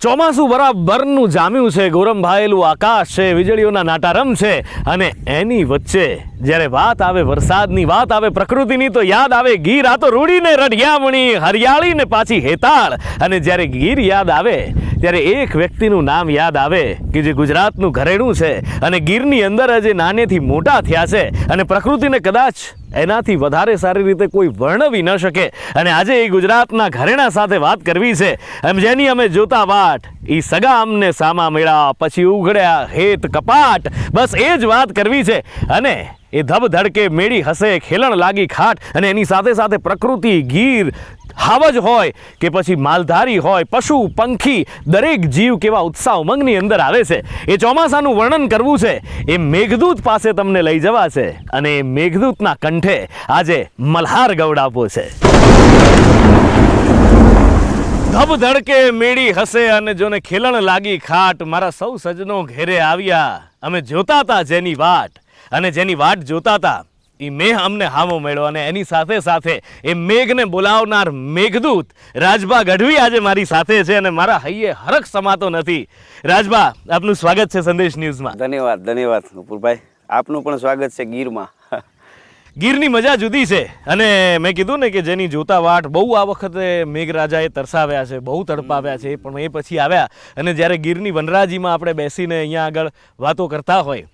ચોમાસું બરાબરનું જામ્યું છે, ગોરંભાયેલું આકાશ છે, વીજળીઓના નાટારમ છે, અને એની વચ્ચે જ્યારે વાત આવે વરસાદની, વાત આવે પ્રકૃતિની, તો યાદ આવે ગીર. આ તો રૂડીને રઢિયામણી, હરિયાળીને પાછી હેતાળ. અને જ્યારે ગીર યાદ આવે ત્યારે એક વ્યક્તિનું નામ યાદ આવે કે જે ગુજરાતનું ઘરેણું છે અને ગીરની અંદર જે નાનેથી મોટા થયા છે, અને પ્રકૃતિને કદાચ એનાથી વધારે સારી રીતે કોઈ વર્ણવી ન શકે. અને આજે એ ગુજરાતના ઘરેણા સાથે વાત કરવી છે, એમ જેની અમે જોતા વાટ ઈ સગા અમને સામા મેળા, પછી ઉઘડ્યા હેત કપાટ. બસ એ જ વાત કરવી છે. અને એ ધબ ધડકે મેળી હસે, ખેલણ લાગી ખાટ. અને એની સાથે સાથે પ્રકૃતિ, ગીર, હાવજ હોય કે પછી માલધારી હોય, પશુ પંખી, દરેક જીવ કેવા ઉત્સાહ ઉમંગની અંદર આવે છે. એ ચોમાસાનું વર્ણન કરવું છે, એ મેઘદૂત પાસે તમને લઈ જવા છે. અને એ મેઘદૂતના કંઠે આજે મલ્હાર ગવડાવવો છે. ધબ ધડકે મેળી હસે અને જોને ખેલણ લાગી ખાટ. મારા સૌ સજનો ઘેરે આવ્યા, અમે જોતા હતા જેની વાટ. અને જેની વાટ જોતા હતા એ મેઘ અમને હામો મળ્યો. અને એની સાથે સાથે એ મેઘને બોલાવનાર મેઘદૂત રાજભા ગઢવી આજે મારી સાથે છે. અને મારા હૈયે હરખ સમાતો નથી. રાજભા, આપનું સ્વાગત છે સંદેશ ન્યૂઝમાં. ધન્યવાદ ધન્યવાદ નુપુરભાઈ, આપનું પણ સ્વાગત છે ગીરમાં. ગીરની મજા જુદી છે. અને મેં કીધું ને કે જેની જોતા વાટ બહુ આ વખતે મેઘરાજાએ તરસાવ્યા છે, બહુ તડપાવ્યા છે, પણ એ પછી આવ્યા. અને જ્યારે ગીરની વનરાજીમાં આપણે બેસીને અહીંયા આગળ વાતો કરતા હોય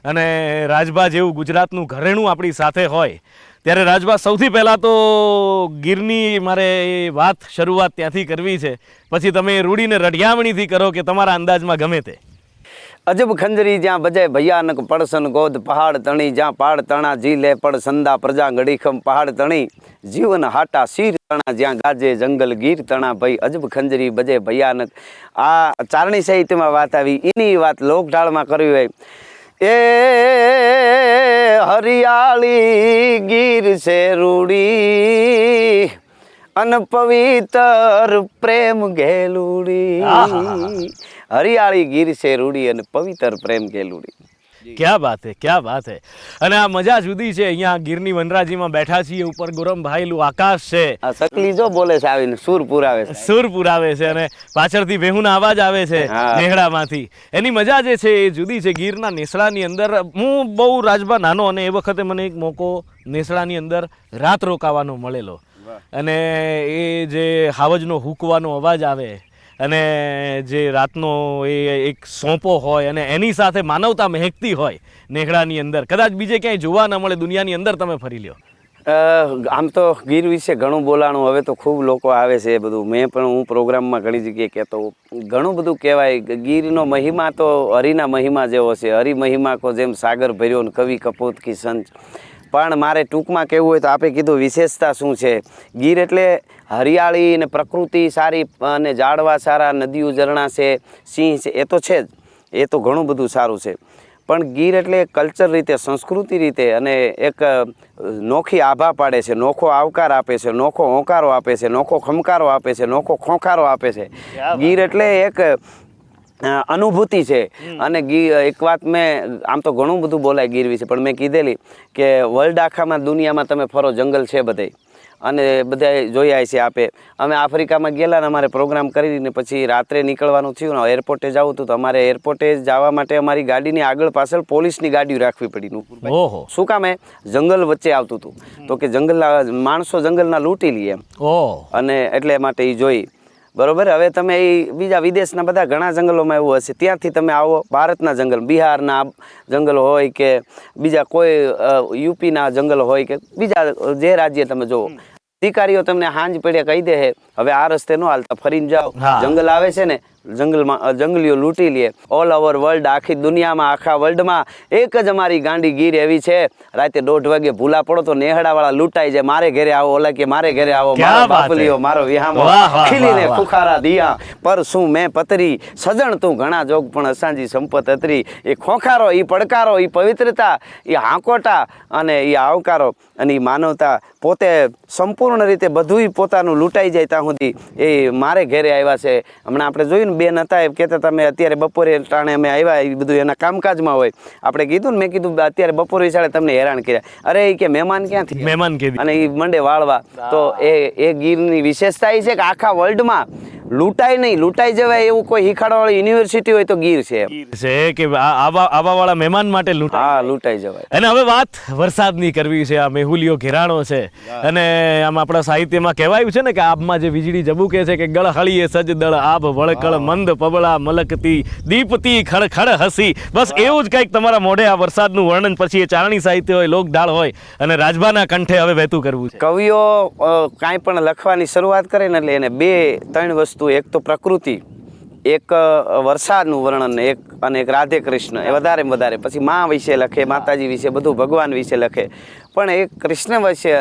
અને રાજભા જેવું ગુજરાતનું ઘરેણું આપણી સાથે હોય, ત્યારે રાજભા સૌથી પહેલાં તો ગીરની મારે વાત શરૂઆત ત્યાંથી કરવી છે. પછી તમે રૂડીને રઢિયામણીથી કરો કે તમારા અંદાજમાં ગમે તે. અજબ ખંજરી જ્યાં બજાય ભયાનક પડસન ગોદ પહાડ તણી, જ્યાં પાડ તણા જી લે પડ સંદા પ્રજા ગડીખમ પહાડ તણી, જીવન હાટા શીર તણા, જ્યાં ગાજે જંગલ ગીર તણા. ભાઈ અજબ ખંજરી બજે ભયાનક, આ ચારણી સાહિત્યમાં વાત આવી. એની વાત લોકઢાળમાં કરવી હોય, એ હરિયાળી ગીર છે રૂડી, અન પવિત્ર પ્રેમ ગેલુડી. હરિયાળી ગીર છે રૂડી અને પવિત્ર પ્રેમ ગેલુડી. ક્યાં વાત હે, ક્યાં વાત હે. અને આ મજા જુદી છે. અહીંયા ગીરની વનરાજીમાં બેઠા છીએ, ઉપર ગોરંભાયેલું આકાશ છે. આ સકલી જો બોલે છે, આવીને સુર પુરાવે છે, સુર પુરાવે છે. અને પાછળથી વેહુના અવાજ આવે છે નેહડામાંથી. એની મજા જે છે એ જુદી છે. ગીરના નેસડાની અંદર હું બહુ રાજભા નાનો, અને એ વખતે મને એક મોકો નેસડાની અંદર રાત રોકાવાનો મળેલો. અને એ જે હાવજનો હૂકવાનો અવાજ આવે અને જે રાતનો એ એક સોંપો હોય અને એની સાથે માનવતા મહેકતી હોય નેહડાની અંદર, કદાચ બીજે ક્યાંય જોવા ન મળે દુનિયાની અંદર. તમે ફરી લ્યો. આમ તો ગીર વિશે ઘણું બોલાણું, હવે તો ખૂબ લોકો આવે છે. એ બધું મેં પણ હું પ્રોગ્રામમાં ઘણી જગ્યાએ કહેતો, ઘણું બધું કહેવાય. ગીરનો મહિમા તો હરિના મહિમા જેવો છે. હરિ મહિમા કો જેમ સાગર ભર્યો ને કવિ કપૂત કી સંચ. પણ મારે ટૂંકમાં કહેવું હોય તો આપણે કીધું વિશેષતા શું છે. ગીર એટલે હરિયાળી ને પ્રકૃતિ સારી અને ઝાડવા સારા, નદીઓ ઝરણા છે, સિંહ છે, એ તો છે જ, એ તો ઘણું બધું સારું છે. પણ ગીર એટલે કલ્ચર રીતે, સંસ્કૃતિ રીતે અને એક નોખી આભા પાડે છે, નોખો આવકાર આપે છે, નોખો હોંકારો આપે છે, નોખો ખમકારો આપે છે, નોખો ખોંખારો આપે છે. ગીર એટલે એક અનુભૂતિ છે. અને એક વાત મેં, આમ તો ઘણું બધું બોલાય ગીર વિશે, પણ મેં કીધેલી કે વર્લ્ડ આખામાં દુનિયામાં તમે ફરો, જંગલ છે બધે, અને બધા જોયા છે. અમે આફ્રિકામાં ગયેલા ને અમારે પ્રોગ્રામ કરીને પછી રાત્રે નીકળવાનું થયું ને, એરપોર્ટે જવું હતું, તો અમારે એરપોર્ટે જવા માટે અમારી ગાડીની આગળ પાછળ પોલીસની ગાડીઓ રાખવી પડી. શું કામે? જંગલ વચ્ચે આવતું હતું, તો કે જંગલના માણસો જંગલના લૂંટી લઈએ એમ, અને એટલે માટે એ જોઈ. બરોબર. હવે તમે એ બીજા વિદેશના બધા ઘણા જંગલોમાં એવું હશે, ત્યાંથી તમે આવો ભારતના જંગલ, બિહારના જંગલો હોય કે બીજા કોઈ યુપીના જંગલ હોય કે બીજા જે રાજ્ય તમે જુઓ, અધિકારીઓ તમને હાંજ પડે કહી દે હે હવે આ રસ્તે ન હાલતા, ફરીને જાઓ. જંગલ આવે છે ને, જંગલમાં જંગલીઓ લૂંટી લે. ઓલ ઓવર વર્લ્ડ, આખી દુનિયામાં, આખા વર્લ્ડમાં એક જ અમારી ગાંડી ગીર એવી છે. રાતે 1:30 વાગે ભૂલા પડો તો નેહડાવાળા લૂંટાઈ જાય, મારે ઘરે આવો, ઓલા કે મારે ઘરે આવો, મારો બાપલીઓ, મારો વિહામો, ખીલીને ખુખારા દિયા પર શું મેં પતરી, સજણ તું ઘણા જોગ પણ અસાંજી સંપત અતરી. એ ખોખારો, એ પડકારો, એ પવિત્રતા, એ હાંકોટા અને એ આવકારો અને એ માનવતા પોતે સંપૂર્ણ રીતે બધું પોતાનું લૂંટાઈ જાય ત્યાં સુધી એ મારે ઘરે આવ્યા છે. હમણાં આપણે જોયું ને, બેન હતા એ કહેતા હતા, મેં અત્યારે બપોરે ટાણે અમે આવ્યા, એ બધું એના કામકાજમાં હોય. આપણે કીધું ને, મેં કીધું અત્યારે બપોરે વિચારે તમને હેરાન કર્યા. અરે એ કે મહેમાન ક્યાંથી, મહેમાન કીધી, અને એ મંડે વાળવા. તો એ ગીરની વિશેષતા એ છે કે આખા વર્લ્ડમાં લૂંટાય નહીં, લૂંટાઈ જવાય એવું કોઈ શીખાડવાવાળી યુનિવર્સિટી હોય તો ગીર છે એમ. છે કે આવા વાળા મહેમાન માટે લૂંટાય. હા, લૂંટાઈ જવાય. અને હવે વાત વરસાદની કરવી છે. આ મેહુલિયો ઘેરાણો છે અને આમ આપણા સાહિત્યમાં કહેવાયું છે ને કે આબમાં જે વીજળી જબુકે છે કે ગળ હળીએ સજદળ આબ વળકળ મંદ પબળા મલકતી દીપતી ખડખડ હસી. બસ એવું જ કંઈક તમારા મોઢે આ વરસાદનું વર્ણન પછી એ ચારણી સાહિત્ય હોય, લોકડાળ હોય અને રાજભાના કંઠે હવે વહેતું કરવું છે. કવિઓ કાંઈ પણ લખવાની શરૂઆત કરે ને એટલે એને 2-3 વસ્તુ, એક તો પ્રકૃતિ, એક વરસાદનું વર્ણન, એક રાધે કૃષ્ણ, એ વધારે પછી મા વિશે લખે, માતાજી વિશે, બધું ભગવાન વિશે લખે, પણ એક કૃષ્ણ વિશે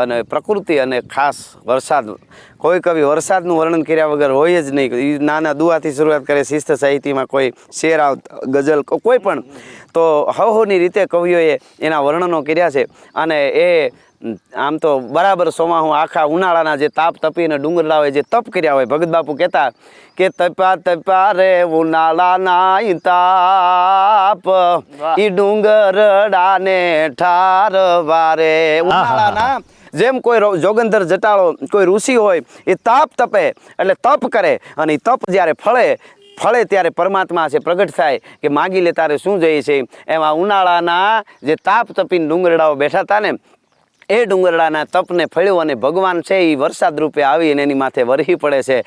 અને પ્રકૃતિ અને ખાસ વરસાદ. કોઈ કવિ વરસાદનું વર્ણન કર્યા વગર હોય જ નહીં. એ નાના દુઆથી શરૂઆત કરે, શિસ્ત સાહિત્યમાં કોઈ શેર ગઝલ કોઈ પણ, તો હવની રીતે કવિઓએ એના વર્ણનો કર્યા છે. અને એ આમ તો બરાબર સોમાહું આખા ઉનાળાના જે તાપ તપીને ડુંગરડા હોય, જે તપ કર્યા હોય, ભગત બાપુ કહેતા કે તપ્યા રે ઉનાળાના તાપ ઈ ડુંગરડાને ઠારવા રે. ઉનાળાના જેમ કોઈ જોગંધર જટાળો કોઈ ઋષિ હોય એ તાપ તપે એટલે તપ કરે, અને એ તપ જ્યારે ફળે ત્યારે પરમાત્મા છે પ્રગટ થાય કે માગી લે તારે શું જોઈએ છે. એમાં ઉનાળાના જે તાપ તપીને ડુંગરડાઓ બેઠા હતા ને, એ ડુંગરડાના તપને ફળ્યું અને ભગવાન છે એ વરસાદ રૂપે આવી અને એની માથે વરહી પડે છે.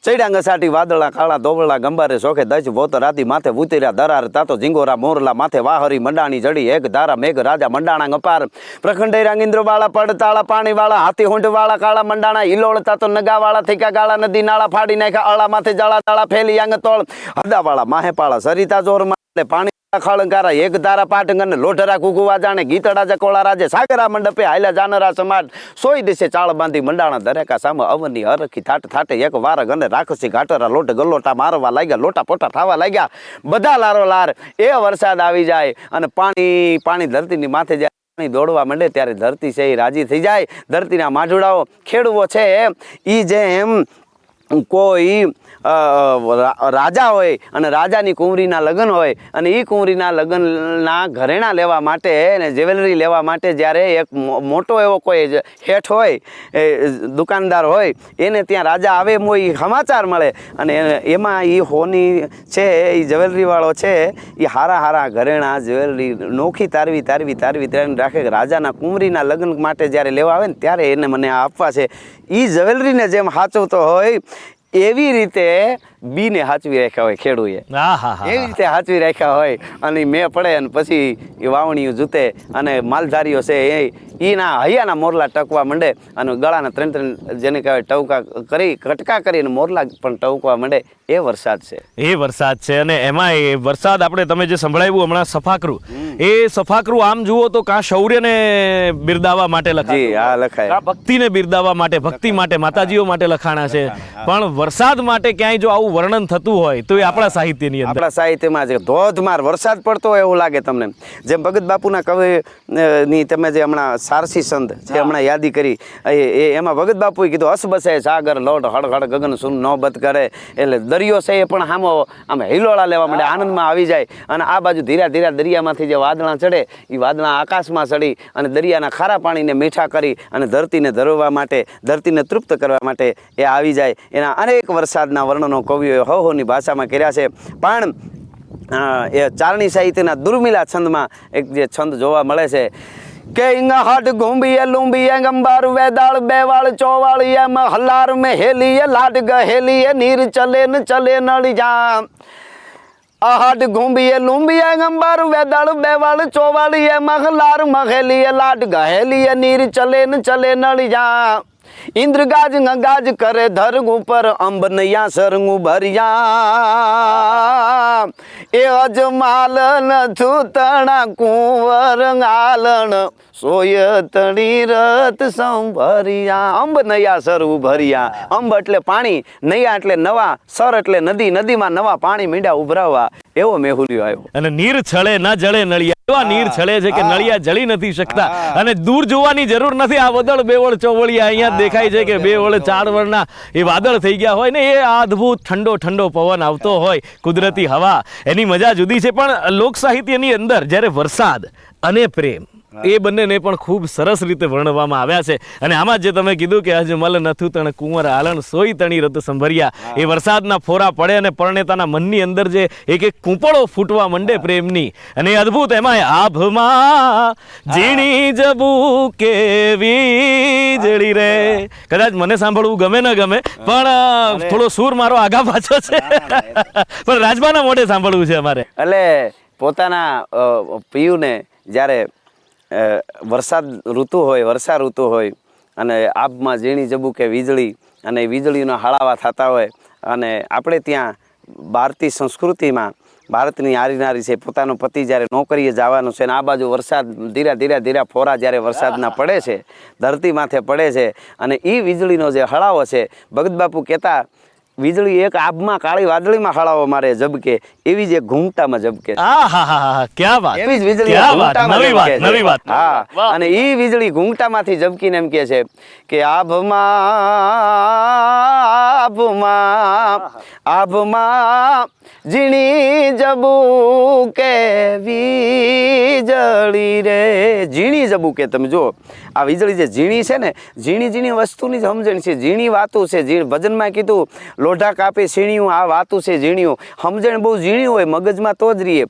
ચડ્યા ઘસાટી વાદળા કાળા ધોબળા ગંબારે શોખે દજ બોતર રાતી માથે ઉતર્યા દરાર તાતો ઝીંગોરા મોરલા માથે વાહરી મંડાણી જડી એક ધારા મેઘ રાજા મંડાણા ગપાર પ્રખંડે રાંગિન્દ્ર વાળા પડતાળા પાણી વાળા હાથી હોંઠ વાળા કાળા મંડાણા હિલોળતા તો નગા વાળા થઈ ગયા ગાળા નદી નાળા ફાડી નાખ્યા અળા માથે જાળા તાળા ફેલી આંગ તોળ હદાવાળા માહેપાળા સરિતા જોરમાં પાણી ખળંકારા એક ધારા પાટંગન લોઢરા કુકુવા જાણે ગીતડા જકોળા રાજે સાગરા મંડપે હાલ્યા જાનરા સમાજ સોઈ દિશે ચાળ બાંધી મંડાણા દરેકા સામે અવની હરખી થાટે એક વાર ગને રાખસી ઘાટરા લોટ ગલોટા મારવા લાગ્યા, લોટા પોટા થવા લાગ્યા, બધા લારો લાર. એ વરસાદ આવી જાય અને પાણી ધરતીની માથે જાય, પાણી દોડવા માંડે ત્યારે ધરતી છે એ રાજી થઈ જાય. ધરતીના માઢુડાઓ ખેડૂવો છે એ જેમ કોઈ રાજા હોય અને રાજાની કુંવરીના લગ્ન હોય અને એ કુંવરીના લગ્નના ઘરેણા લેવા માટે અને જ્વેલરી લેવા માટે જ્યારે એક મોટો એવો કોઈ હેઠ હોય, દુકાનદાર હોય, એને ત્યાં રાજા આવે એમ હોય એ સમાચાર મળે અને એમાં એ હોની છે એ જ્વેલરીવાળો છે એ હારા ઘરેણા જ્વેલરી નોખી તારવી રાખે કે રાજાના કુંવરીના લગ્ન માટે જ્યારે લેવા આવે ને ત્યારે એને મને આ આપવા છે. એ જ્વેલરીને જેમ સાચવતો હોય એવી રીતે બીને સાચવી રાખ્યા હોય ખેડૂએ, એવી રીતે સાચવી રાખ્યા હોય. અને મેં પડે અને પછી એ વાવણીઓ જૂતે અને માલધારીઓ છે એના હૈયાના મોરલા ટકવા માંડે અને ગળાના 3 જેને કહેવાય ટવકા કરી કટકા કરીને મોરલા પણ ટવકવા માંડે. એ વરસાદ છે, એ વરસાદ છે. અને એમાં એ વરસાદ આપણે તમે જે સંભળાવ્યું હમણાં સફાકરું, એ સફાકરું આમ જુઓ તો કાં શૌર્યને બિરદાવવા માટે લખાય, ભક્તિને બિરદાવવા માટે, ભક્તિ માટે, માતાજીઓ માટે લખાણા છે. પણ વરસાદ માટે ક્યાંય જો આવું વર્ણન થતું હોય તો એ આપણા સાહિત્યની અંદર, આપણા સાહિત્યમાં છે. ધોધમાર વરસાદ પડતો હોય એવું લાગે તમને. જેમ ભગત બાપુના કવિની તમે જે હમણાં સારસી સંત જે હમણાં યાદી કરી, એમાં ભગત બાપુએ કીધું હસ બસે સાગર લોટ હળહળ ગગન સુન નોબત કરે. એટલે દરિયો છે એ પણ સામો આમ હિલોળા લેવા માંડે, આનંદમાં આવી જાય. અને આ બાજુ ધીરા દરિયામાંથી જે વાદળા ચડે એ વાદળા આકાશમાં ચડી અને દરિયાના ખારા પાણીને મીઠા કરી અને ધરતીને ધરવા માટે, ધરતીને તૃપ્ત કરવા માટે એ આવી જાય. એના અનેક વરસાદના વર્ણનો કવિઓએ હોની ભાષામાં કર્યા છે. પણ એ ચારણી સાહિત્યના દુર્મિલા છંદમાં એક જે છંદ જોવા મળે છે કે હટ ઘૂંબીએ લુંબીએ ગંબાર વેદાળ બેવાળ ચોવાળ એમ હલાર મેં હેલીએ લાટ ગહેલીએ નીર ચલે નળી જા. અહટ ઘૂંબીએ લુંબીએ ગંબાર વેદાળ બેવાળ ચોવાળ એમ હલાર મહેલીએ લાટ ગહેલીએ નીર ચલે નળી જા. ઇન્દ્ર ગાજ ગાજ કરે ધરગું પર અંબ નૈયા સરંગું ભરિયા. એ અજમાલ નથું તણા કુંવર ગાલણ સોય તણી રત સંભરિયા. અંબ નૈયા સરવું ભરિયા. અંબ એટલે પાણી, નૈયા એટલે નવા, સર એટલે નદી, નદીમાં નવા પાણી મીંડા ઉભરાવવા. એવો મેહુલિયો આવ્યો. અને નીર છળે ન જળે નળિયા, એવા નીર છળે છે કે નળિયા જળી નથી શકતા. અને દૂર જોવાની જરૂર નથી. આ વદળ બેવળ ચોવળિયા અહીંયા દેખાય છે કે 2 વળ 4 વળના એ વાદળ થઈ ગયા હોય ને, એ અદ્ભુત ઠંડો પવન આવતો હોય, કુદરતી હવા, એની મજા જુદી છે. પણ લોક સાહિત્યની અંદર જ્યારે વરસાદ અને પ્રેમ એ બંનેને પણ ખૂબ સરસ રીતે વર્ણવવામાં આવ્યા છે. અને આમાં જે તમે કીધું કે અજમલ નથું તણ કુંવર આલણ સોઈ તણી રત સંભર્યા, એ વરસાદના ફોરા પડે અને પરણેતાના મનની અંદર જે એક એક કૂંપળો ફૂટવા માંડે પ્રેમની, અને એ અદ્ભુત એમાં આભમાં ઝીણી જબુ કે વીજળી રે. કદાચ મને સાંભળવું ગમે ન ગમે, પણ થોડો સૂર મારો આગા પાછો છે, પણ રાજબાના મોઢે સાંભળવું છે અમારે. એટલે પોતાના પિયુને જ્યારે વરસાદ ઋતુ હોય, વર્ષા ઋતુ હોય, અને આબમાં ઝીણી જબુકે વીજળી, અને વીજળીના હળાવા થતા હોય, અને આપણે ત્યાં ભારતીય સંસ્કૃતિમાં ભારતની આરી નારી છે, પોતાનો પતિ જ્યારે નોકરીએ જવાનું છે, અને આ બાજુ વરસાદ ધીરા ધીરા ધીરા ફોરા જ્યારે વરસાદના પડે છે, ધરતી માથે પડે છે, અને એ વીજળીનો જે હળાવો છે, ભગત બાપુ કહેતા વીજળી એક આબમાં કાળી વાદળીમાં હળાવો મારે જબકે, એવી જ એક ઘૂંઘટામાં જબકે. ક્યાં વાત, એવી જ વીજળી ઘૂંઘટામાં જબકે છે. હા, અને ઈ વીજળી ઘૂંઘટામાંથી જબકીને એમ કહે છે કે આભમાં ઝીણી જબુકે વીજળી રે. ઝીણી જબુકે, તમે જો આ વીજળી જે ઝીણી છે ને, ઝીણી ઝીણી વસ્તુની સમજણ છે, ઝીણી વાતું છે. ભજનમાં કીધું લોઢા કાપે સીણીયું, આ વાતું છે ઝીણીયું. સમજણ બહુ ઝીણી હોય મગજમાં તો જ રહીએ,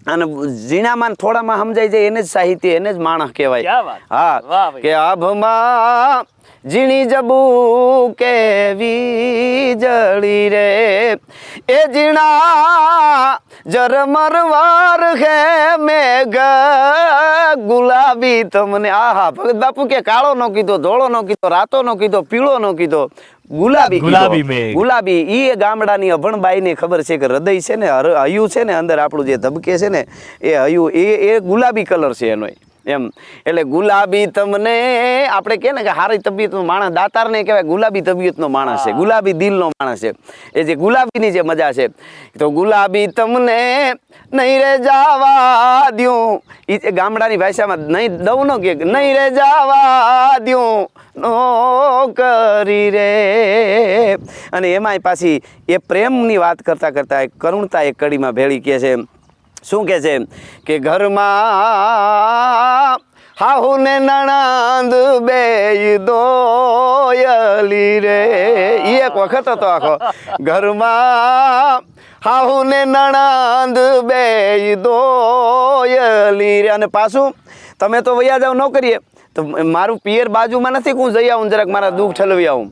અને ઝીણામાં થોડામાં સમજાઈ જાય એને જ સાહિત્ય, એને જ માણસ કહેવાય. હા, કે આભમાં ઝીણી જબુકે વીજળી રે, એ ઝીણા જરમરવાર હે મેઘ ગુલાબી તમને. આહા, ભગત બાપુ કે કાળો નો કીધો, ધોળો નો કીધો, રાતો નો કીધો, પીળો નો કીધો, ગુલાબી મેઘ. ગુલાબી ઈ ગામડાની અભણબાઈને ખબર છે કે હૃદય છે ને, હયું છે ને, અંદર આપણું જે ધબકે છે ને, એ હયું એ ગુલાબી કલર છે એનો એમ. એટલે ગુલાબી તમને આપણે કહે ને કે સારી તબિયતનો માણસ, દાતારને કહેવાય ગુલાબી તબિયતનો માણસ છે, ગુલાબી દિલનો માણસ છે. એ જે ગુલાબીની જે મજા છે, તો ગુલાબી તમને નહીં રે જાવા દ્યું, એ ગામડાની ભાષામાં નહીં દઉં નો કે નહીં રે જાવા દ્યું નોકરી રે. અને એમાંય પાછી એ પ્રેમની વાત કરતા કરતા એક કરુણતા એક કડીમાં ભેળી કહે છે. શું કહે છે કે ઘરમાં હાહુ ને નણંદ બે દોયલી રે. એ એક વખત હતો આખો, ઘરમાં હાહુ ને નણંદ બે દોયલી રે. અને પાછું તમે તો વયા જાવ નોકરીએ, તો મારું પિયર બાજુમાં નથી, હું જઈ આવું જરાક મારા દુઃખ ઠલવી આવું.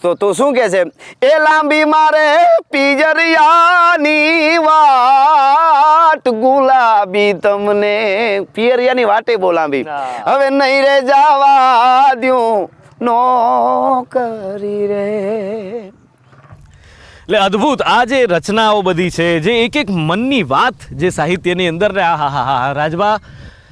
તો શું કે છે, એ લાંબી મારે પિયરિયાની વાટ ગુલાબી તમને. પિયરિયાની વાટે બહુ લાંબી, હવે નહીં રે જાવા દ્યું નોકરી રે. એટલે અદ્ભુત આ જે રચનાઓ બધી છે, જે એક એક મનની વાત જે સાહિત્યની અંદર, રાજબા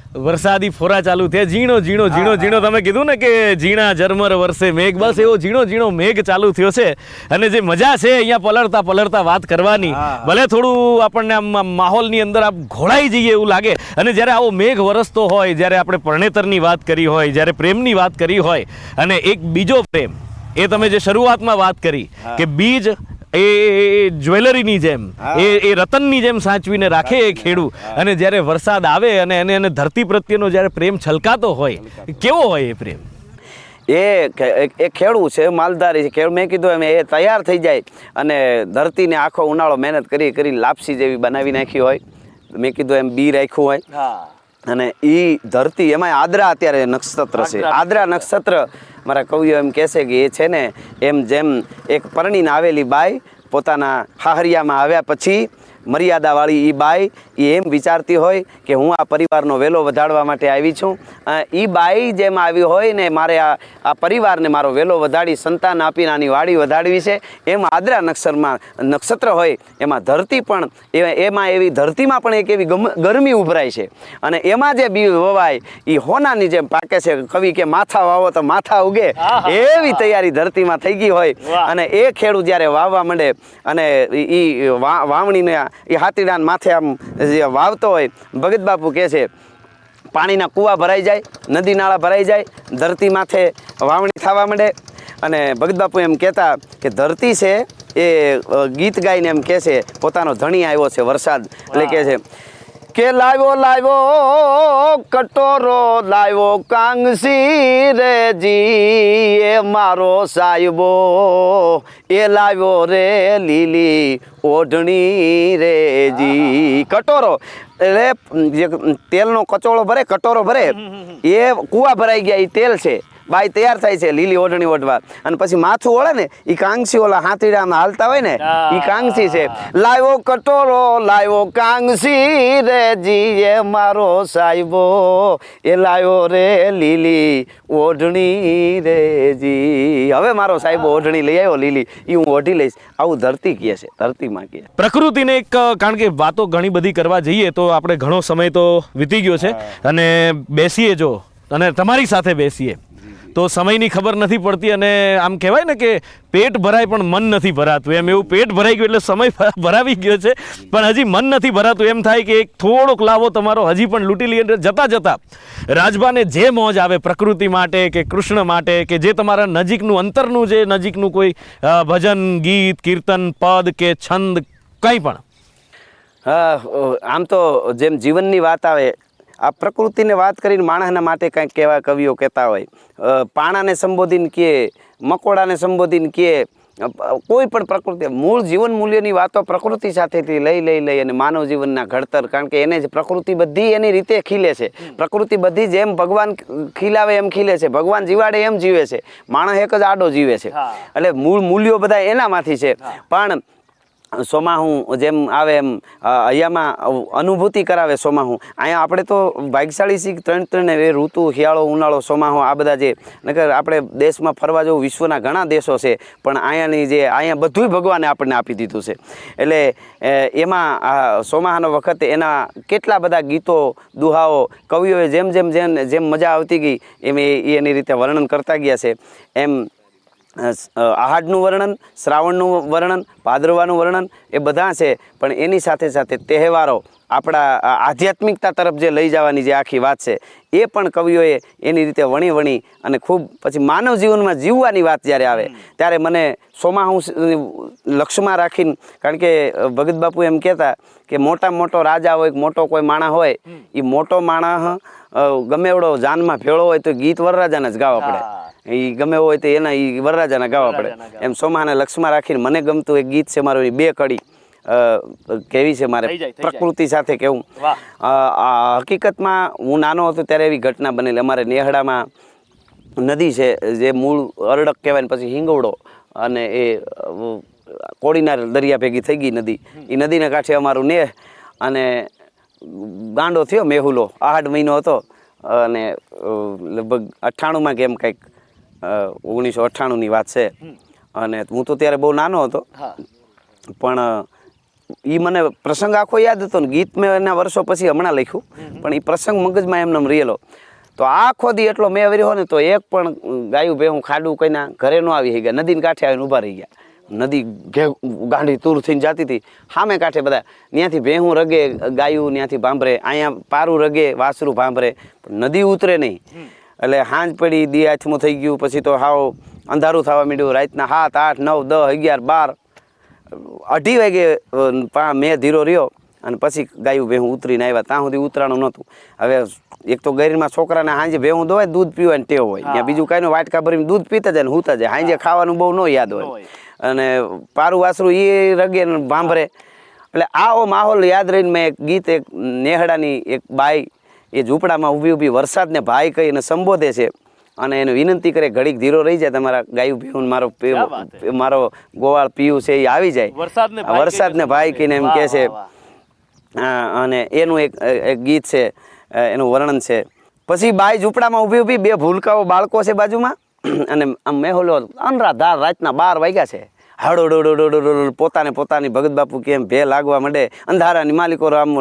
વરસાદી ફોરા ચાલુ થયા, ઝીણો ઝીણો ઝીણો ઝીણો, તમે કીધું ને કે ઝીણા ઝરમર વરસે મેઘ, બસ એવો ઝીણો ઝીણો મેઘ ચાલુ થયો છે. અને જે મજા છે અહીંયા પલળતા પલળતા વાત કરવાની, ભલે થોડું આપણને આમ માહોલની અંદર આપ ઘોળાઈ જઈએ એવું લાગે, અને જ્યારે આવો મેઘ વરસતો હોય, જ્યારે આપણે પરણેતરની વાત કરી હોય, જ્યારે પ્રેમની વાત કરી હોય, અને એક બીજો પ્રેમ, એ તમે જે શરૂઆતમાં વાત કરી કે બીજ એ જ્વેલરીની જેમ, એ રતનની જેમ સાચવીને રાખે એ ખેડૂ, અને જ્યારે વરસાદ આવે અને એને ધરતી પ્રત્યેનો જ્યારે પ્રેમ છલકાતો હોય, કેવો હોય એ પ્રેમ? એ ખેડૂત છે, માલધારી છે. મેં કીધું એમ, એ તૈયાર થઈ જાય અને ધરતીને આખો ઉનાળો મહેનત કરી લાપસી જેવી બનાવી નાખી હોય, મેં કીધું એમ બી રાખ્યું હોય, અને એ ધરતી એમાં આદ્રા અત્યારે નક્ષત્ર છે. આદ્રા નક્ષત્ર મારા કવિઓ એમ કહેશે કે એ છે ને, એમ જેમ એક પરણીને આવેલી બાઈ પોતાના હાહરિયામાં આવ્યા પછી મર્યાદાવાળી એ બાઈ એ એમ વિચારતી હોય કે હું આ પરિવારનો વેલો વધારવા માટે આવી છું. એ બાઈ જેમ આવી હોય ને, મારે આ પરિવારને મારો વેલો વધારી સંતાન આપીને આની વાડી વધારવી છે, એમ આદ્રા નક્ષત્ર હોય એમાં ધરતી પણ, એમાં એવી ધરતીમાં પણ એક એવી ગરમી ઉભરાય છે, અને એમાં જે બી વવાય એ હોનાની જેમ પાકે છે. કવિ કે માથા વાવો તો માથા ઉગે, એવી તૈયારી ધરતીમાં થઈ ગઈ હોય. અને એ ખેડૂત જ્યારે વાવવા માંડે અને એ વાવણીને એ હાથીડાને માથે આમ જે વાવતો હોય, ભગત બાપુ કહે છે પાણીના કૂવા ભરાઈ જાય, નદી નાળા ભરાઈ જાય, ધરતી માથે વાવણી થવા માંડે. અને ભગત બાપુ એમ કહેતા કે ધરતી છે એ ગીત ગાઈને એમ કહે છે પોતાનો ધણી આવ્યો છે વરસાદ, એટલે કહે છે કે લાવ્યો કટોરો લાવ્યો કાંગસી રે જી એ મારો સાહેબો એ લાવ્યો રે લીલી ઓઢણી રે જી. કટોરો એટલે જે તેલનો કચોળો ભરે, કટોરો ભરે, એ કૂવા ભરાઈ ગયા, એ તેલ છે. બાઈ તૈયાર થાય છે લીલી ઓઢણી ઓઢવા, અને પછી માથું ઓળે ને એ કાંગસી, ઓલા હાથીડામાં હાલતા હોય ને એ કાંગસી છે. લાવ્યો કટોરો લાવ્યો કાંગસી રે જી એ મારો સાહેબો એ લાવ્યો રે લીલી ઓઢણી રે જી. હવે મારો સાહેબો ઓઢણી લઈ આવ્યો લીલી, એ હું ઓઢી લઈશ. આવું ધરતી કહે છે, ધરતીમાં કહે. પ્રકૃતિને એક, કારણ કે વાતો ઘણી બધી કરવા જઈએ તો આપણે ઘણો સમય તો વીતી ગયો છે, અને બેસીએ જો અને તમારી સાથે બેસીએ તો સમયની ખબર નથી પડતી, અને આમ કહેવાય ને કે પેટ ભરાય પણ મન નથી ભરાતું, એમ એવું પેટ ભરાઈ ગયું એટલે સમય ભરાવી ગયો છે પણ હજી મન નથી ભરાતું. એમ થાય કે એક થોડોક લાવો તમારો હજી પણ લૂંટી લઈએ. જતાં જતાં રાજબાને જે મોજ આવે પ્રકૃતિ માટે કે કૃષ્ણ માટે, કે જે તમારા નજીકનું અંતરનું, જે નજીકનું કોઈ ભજન, ગીત, કીર્તન, પદ કે છંદ કંઈ પણ. હા, આમ તો જેમ જીવનની વાત આવે, આ પ્રકૃતિને વાત કરીને માણસના માટે કંઈક કહેવા કવિઓ કહેતા હોય. પાણાને સંબોધીને કહે, મકોડાને સંબોધીને કહે, કોઈ પણ પ્રકૃતિ મૂળ જીવન મૂલ્યની વાતો પ્રકૃતિ સાથેથી લઈ અને માનવ જીવનના ઘડતર, કારણ કે એને જ પ્રકૃતિ બધી એની રીતે ખીલે છે. પ્રકૃતિ બધી જેમ ભગવાન ખીલાવે એમ ખીલે છે, ભગવાન જીવાડે એમ જીવે છે, માણસ એક જ આડો જીવે છે. એટલે મૂળ મૂલ્યો બધા એનામાંથી છે. પણ સોમાહું જેમ આવે એમ અહીંયામાં અનુભૂતિ કરાવે સોમાહું. અહીંયા આપણે તો ભાગ્યશાળી છીએ, ત્રણ ઋતુ, શિયાળો, ઉનાળો, સોમાહું, આ બધા જે નકર આપણે દેશમાં ફરવા જવું, વિશ્વના ઘણા દેશો છે, પણ અહીંયા બધુંય ભગવાને આપણને આપી દીધું છે. એટલે એમાં આ સોમાહાનો વખતે એના કેટલા બધા ગીતો, દુહાઓ કવિઓએ જેમ મજા આવતી ગઈ એમ એની રીતે વર્ણન કરતા ગયા છે. એમ આહાડનું વર્ણન, શ્રાવણનું વર્ણન, ભાદરવાનું વર્ણન એ બધા છે, પણ એની સાથે સાથે તહેવારો, આપણા આધ્યાત્મિકતા તરફ જે લઈ જવાની જે આખી વાત છે એ પણ કવિઓએ એની રીતે વણી અને ખૂબ પછી માનવ જીવનમાં જીવવાની વાત જ્યારે આવે ત્યારે મને સોમાહું લક્ષ્યમાં રાખીને, કારણ કે ભગત બાપુ એમ કહેતા કે મોટો રાજા હોય, મોટો કોઈ માણસ હોય, એ મોટો માણસ ગમે એવડો જાનમાં ભેળો હોય તો ગીત વરરાજાને જ ગાવા પડે. એ ગમે હોય તો એના એ વરરાજાના ગાવા પડે. એમ સોમાને લક્ષ્યમાં રાખીને મને ગમતું એક ગીત છે મારું, બે કડી કેવી છે મારે પ્રકૃતિ સાથે કેવું. હકીકતમાં હું નાનો હતો ત્યારે એવી ઘટના બનેલી. અમારે નેહડામાં નદી છે જે મૂળ અરડક કહેવાય ને પછી હિંગવડો, અને એ કોડીનાર દરિયા ભેગી થઈ ગઈ નદી. એ નદીના કાંઠે અમારું નેહ, અને ગાંડો થયો મેહુલો. આહાડ મહિનો હતો અને લગભગ 98માં કે એમ કંઈક 1998ની વાત છે. અને હું તો ત્યારે બહુ નાનો હતો, પણ એ મને પ્રસંગ આખો યાદ હતો ને ગીત મેં એના વર્ષો પછી હમણાં લખ્યું, પણ એ પ્રસંગ મગજમાં એમને રહેલો. તો આખો દી એટલો મેં વર્યો ને તો એક પણ ગાયું ભેહું ખાડું કઈના ઘરે ન આવી ગયા, નદીને કાંઠે આવીને ઊભા રહી ગયા. નદી ગાંડી તૂર થઈને જતી હતી, સામે કાંઠે બધા ત્યાંથી ભેહું રગે, ગાયું ત્યાંથી ભાંભરે, અહીંયા પારું રગે, વાસરું ભાંભરે, પણ નદી ઉતરે નહીં. એટલે હાંજ પડી, દી હાથમાં થઈ ગયું, પછી તો હાવ અંધારું થવા માંડ્યું. રાતના 7, 8, 9, 10, 11, 12, 2:30 વાગે મેં ધીરો રહ્યો, અને પછી ગાયું ભેહું ઉતરીને આવ્યા. ત્યાં સુધી ઉતરાણું નહોતું. હવે એક તો ગરીમાં છોકરાને હાંજે ભેહું દોવાય, દૂધ પીવાની ટેવ હોય, ત્યાં બીજું કાંઈ નો, વાટકા ભરીને દૂધ પીતા જાય ને હુતા જાય. હાંજે ખાવાનું બહુ ન યાદ હોય, અને પારું વાસરું એ રગે ને ભાંભરે. એટલે આવો માહોલ યાદ રહીને મેં એક ગીત, એક નેહડાની એક બાઈ એ ઝૂંપડામાં ઊભી વરસાદને ભાઈ કહીને સંબોધે છે, અને એને વિનંતી કરે ઘડીક ધીરો રહી જાય, તમારા ગાયું ભેહું મારો ગોવાળ પીયું છે એ આવી જાય, વરસાદને ભાઈ કહીને એમ કહે છે. અને એનું એક ગીત છે, એનું વર્ણન છે. પછી બાઈ ઝૂંપડામાં ઊભી 2 ભૂલકાઓ બાળકો છે બાજુમાં, અને આમ મેહોલો અનરાધાર રાતના 12 વાગ્યા છે. હડો પોતાની ભગત બાપુ કેમ ભે લાગવા માંડે. અંધારાની માલિકો આમ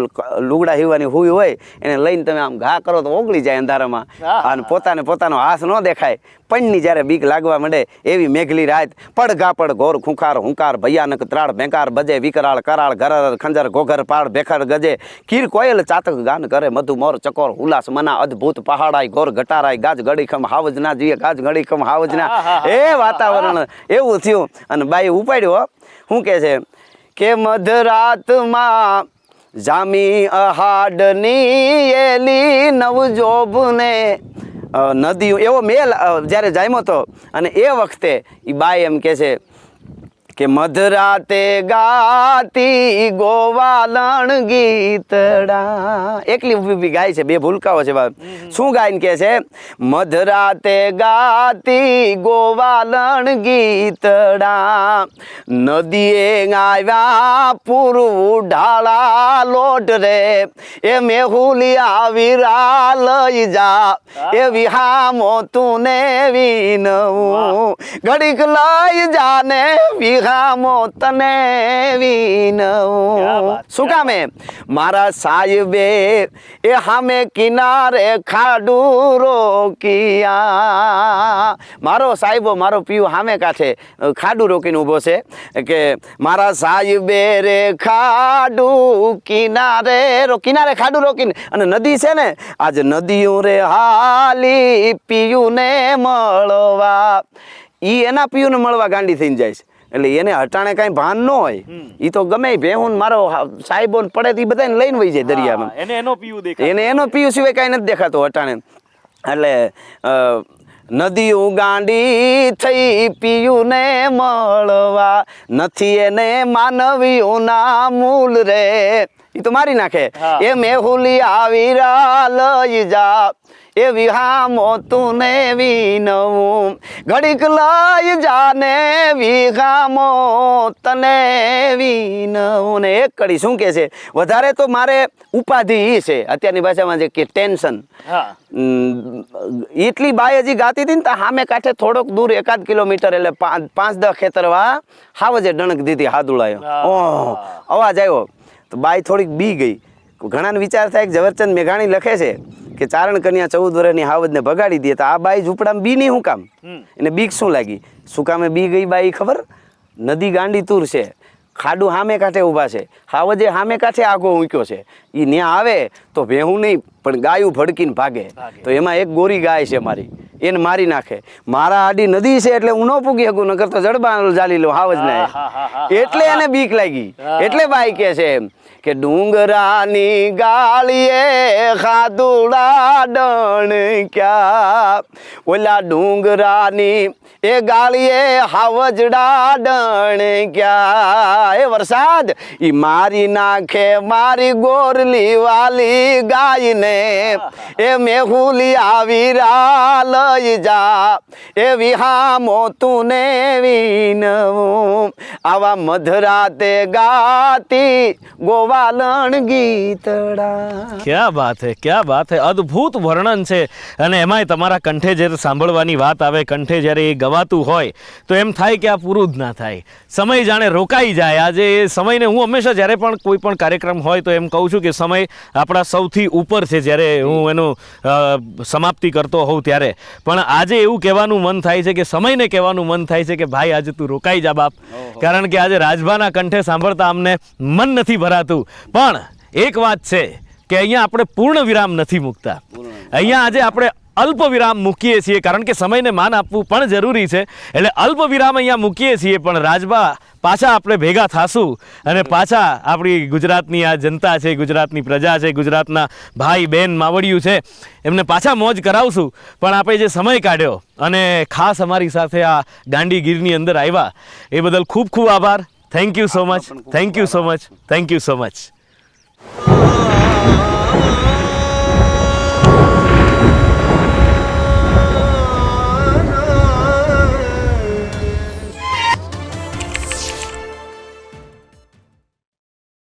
લુગડા હીવાની હુઈ હોય એને લઈને તમે આમ ઘા કરો તો ઓગળી જાય અંધારામાં, અને પોતાનો હાથ ન દેખાય. પણની જ્યારે બીક લાગવા માંડે એવી મેઘલી રાત, પડ ઘોર ખૂંખાર હુંકાર, ભયાનક ત્રાળ ભેંકાર બજે, વિકરાળ કરાળ ગરર ખંજર ઘોઘર પાડ ભેખર ગજે, કીર કોયલ ચાતક ગાન કરે, મધુ મોર ચકોર હુલાસ મના, અદભુત પહાડાઈ ગોર ઘટારાય, ગાજ ગડીખમ હાવજના જીએ, ગાજ ગડીખમ હાવજના. એ વાતાવરણ એવું થયું. અને બાઈ ઉપાડ્યો, શું કહે છે કે મધરાતમાં જામી અહાડની એલી નવજોબને નદીઓ એવો મેલ જ્યારે જામ્યો હતો અને એ વખતે એ બાઈ એમ કહે છે કે મધરાતે ગાતી ગોવાલણ ગીતડા એકલી ઊભી ગાય છે, બે ભૂલકાઓ છે બાપ. શું ગાયને કહે છે? મધરાતે ગાતી ગોવાલણ ગીતડા નદીએ આવ્યા પૂરું ઢાળા લોટ રે એ મેહુલિયા વીરા લઈ જા એ વિહામો તું ને વિનવું ઘડીક લઈ જાને વિહામો તને વિનવું. શું કામે? મારા સાહેબે એ હામે કિનારે ખાડું રોકિયા. મારો સાહેબો મારો પીયું હામે કાંઠે ખાડું રોકીને ઊભો છે કે મારા સાહેબે રે ખાડું કિનારે કિનારે ખાડું રોકીને અને નદી છે ને આજ નદીઓ રે હાલી પીયું ને મળવા. ઈ એના પીયુંને મળવા ગાંડી થઈને જાય છે. એટલે એને હટાણે કાંઈ ભાન ન હોય. એ તો ગમે ભેહું મારો સાહેબો પડે તો એ બધાને લઈને વહી જાય દરિયામાં. એને એનો પીયું સિવાય કાંઈ નથી દેખાતો હટાણે. એટલે નદીઓ ગાંડી થઈ પીયું ને મળવા નથી એને માનવીઓના મૂલ રે એ તો મારી નાખે. એ મેહુલી આવી લઈ જા એ વિહામો તું ને વિનવું ઘડીક લઈ જાને વિહામો તને વિનવું. ને એક કડી શું કે છે વધારે તો મારે ઉપાધિ ઈ છે અત્યારની ભાષામાં જે કે ટેન્શન. એટલી બાઈ હજી ગાતી હતી ને તો સામે કાંઠે થોડોક દૂર 1-8 કિલોમીટર એટલે 5-10 ખેતરવા હાવજે ડણક દીધી હાદુડાયો. ઓહ અવાજ આવ્યો તો બાઈ થોડીક બી ગઈ. ઘણાને વિચાર થાય કે ઝવેરચંદ મેઘાણી લખે છે કે ચારણ કન્યા 14 વર્ષની હાવજને ભગાડી દે તો આ બાઈ ઝૂંપડામાં બી નહીં. શું કામ એને બીક શું લાગી? શું કામે બી ગઈ બાઈ ખબર? નદી ગાંડી તૂર છે, ખાડું સામે કાંઠે ઊભા છે, હાવજે સામે કાંઠે આગો ઊંક્યો છે. એ ન્યા આવે તો ભેહું નહીં પણ ગાયું ભડકીને ભાગે. તો એમાં એક ગોરી ગાય છે મારી, એને મારી નાખે. મારા આડી નદી છે એટલે હું ન પૂગી શકું, નકર તો જડબા જાલી લઉં હાવજને. એટલે એને બીક લાગી. એટલે બાઈ કહે છે કે ડુંગરાની ગાળીએ ખાધુડા ડણ ક્યાં ઓલા ડુંગરાની એ ગાળીએ હાવજડા ડણ ક્યાં. એ વરસાદ ઈ મારી નાખે મારી ગોરલી વાલી ગાયને એ મેહુલી આવી લઈ જા એ વિહામો તું ને વિનવું આવા મધરાતે ગાતી ગોવાલણ ગીતડા. ક્યાં બાત હે, ક્યાં બાત હે. અદ્ભુત વર્ણન છે. અને એમાંય તમારા કંઠે જ્યારે સાંભળવાની વાત આવે, કંઠે જ્યારે એ ગવાતું હોય તો એમ થાય કે આ પૂરું જ ના થાય. સમય જાણે રોકાઈ જાય. આજે એ સમયને હું હંમેશા જ્યારે પણ કોઈ પણ કાર્યક્રમ હોય તો એમ કહું છું કે સમય આપણા સૌથી ઉપર છે જ્યારે હું એનું સમાપ્તિ કરતો હોઉં ત્યારે. પણ આજે એવું કહેવાનું મન થાય છે કે સમયને કહેવાનું મન થાય છે કે ભાઈ આજે તું રોકાઈ જા બાપ. કારણ કે આજે રાજભાના કંઠે સાંભળતા અમને મન નથી ભરાતું. પણ એક વાત છે કે અહીંયા આપણે પૂર્ણ વિરામ નથી મૂકતા. અહીંયા આજે આપણે અલ્પ વિરામ મૂકીએ છીએ કારણ કે સમયને માન આપવું પણ જરૂરી છે. એટલે અલ્પ વિરામ અહીંયા મૂકીએ છીએ. પણ રાજભા પાછા આપણે ભેગા થાશું અને પાછા આપણી ગુજરાતની આ જનતા છે, ગુજરાતની પ્રજા છે, ગુજરાતના ભાઈ બહેન માવડિયું છે એમને પાછા મોજ કરાવશું. પણ આપણે જે સમય કાઢ્યો અને ખાસ અમારી સાથે આ દાંડીગીરની અંદર આવ્યા એ બદલ ખૂબ ખૂબ આભાર. Thank you so much, thank you so much, thank you so much.